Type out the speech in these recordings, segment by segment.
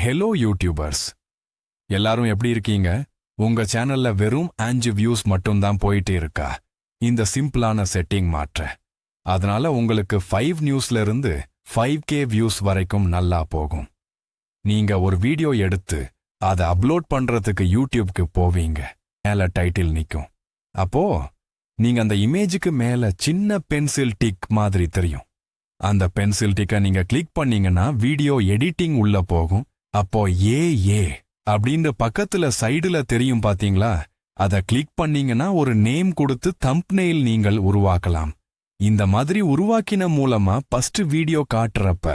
Hello YouTubers, எல்லாரும் எப்படி இருக்கீங்க? உங்க சேனல்ல வெறும் 5 வியூஸ் மட்டும்தான் போயிட்டு இருக்கா? இந்த சிம்பிளான செட்டிங் மாற்ற அதனால உங்களுக்கு 5 நியூஸ்ல இருந்து 5K வியூஸ் வரைக்கும் நல்லா போகும். நீங்க ஒரு வீடியோ எடுத்து அதை அப்லோட் பண்றதுக்கு யூடியூப்க்கு போவீங்க. மேல டைட்டில் நிக்கும். அப்போ நீங்க அந்த இமேஜுக்கு மேல சின்ன பென்சில் டிக் மாதிரி தெரியும். அந்த பென்சில் டிக்கை நீங்க கிளிக் பண்ணீங்கன்னா வீடியோ எடிட்டிங் உள்ள போகும். அப்போ ஏ அப்படின்ற பக்கத்துல சைடுல தெரியும் பாத்தீங்களா? அதை கிளிக் பண்ணீங்கன்னா ஒரு நேம் கொடுத்து தம்ப்நெயில் நீங்கள் உருவாக்கலாம். இந்த மாதிரி உருவாக்கின மூலமா ஃபர்ஸ்ட் வீடியோ காட்டுறப்ப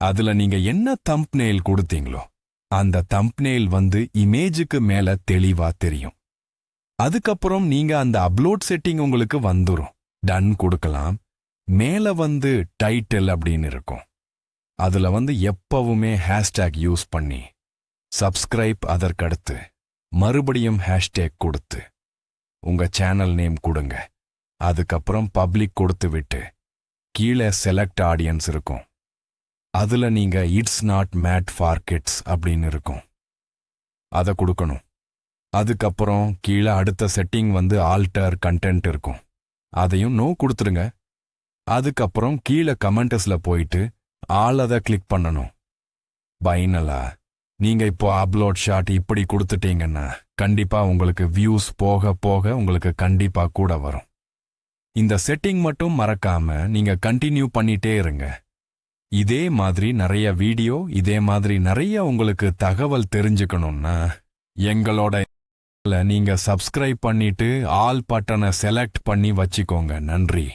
அதுல நீங்க என்ன தம்ப்நெயில் கொடுத்தீங்களோ அந்த தம்ப்நெயில் இமேஜுக்கு மேல தெளிவா தெரியும். அதுக்கப்புறம் நீங்க அந்த அப்லோட் செட்டிங் உங்களுக்கு வந்துரும். டன் கொடுக்கலாம். மேல டைட்டில் அப்படின்னு இருக்கும். அதுல எப்பவுமே ஹேஷ்டேக் யூஸ் பண்ணி சப்ஸ்கிரைப், அதற்கடுத்து மறுபடியும் ஹேஷ்டேக் கொடுத்து உங்க சேனல் நேம் கொடுங்க. அதுக்கப்புறம் பப்ளிக் கொடுத்து விட்டு கீழே செலக்ட் ஆடியன்ஸ் இருக்கும். அதுல நீங்க it's not made for kids அப்படின்னு இருக்கும். அதை கொடுக்கணும். அதுக்கப்புறம் கீழே அடுத்த செட்டிங் ஆல்டர் கண்டென்ட் இருக்கும். அதையும் நோ கொடுத்துருங்க. அதுக்கப்புறம் கீழே கமெண்ட்ஸ்ல போயிட்டு ஆல் அதை கிளிக் பண்ணணும். பைனலா நீங்க இப்போ அப்லோட் ஷாட் இப்படி கொடுத்துட்டீங்கன்னா கண்டிப்பா உங்களுக்கு வியூஸ் போக போக உங்களுக்கு கண்டிப்பா கூட வரும். இந்த செட்டிங் மட்டும் மறக்காம நீங்க கண்டினியூ பண்ணிட்டே இருங்க. இதே மாதிரி நிறைய வீடியோ, இதே மாதிரி நிறைய உங்களுக்கு தகவல் தெரிஞ்சுக்கணும்னா எங்களோட நீங்க சப்ஸ்கிரைப் பண்ணிட்டு ஆல் பட்டனை செலக்ட் பண்ணி வச்சுக்கோங்க. நன்றி.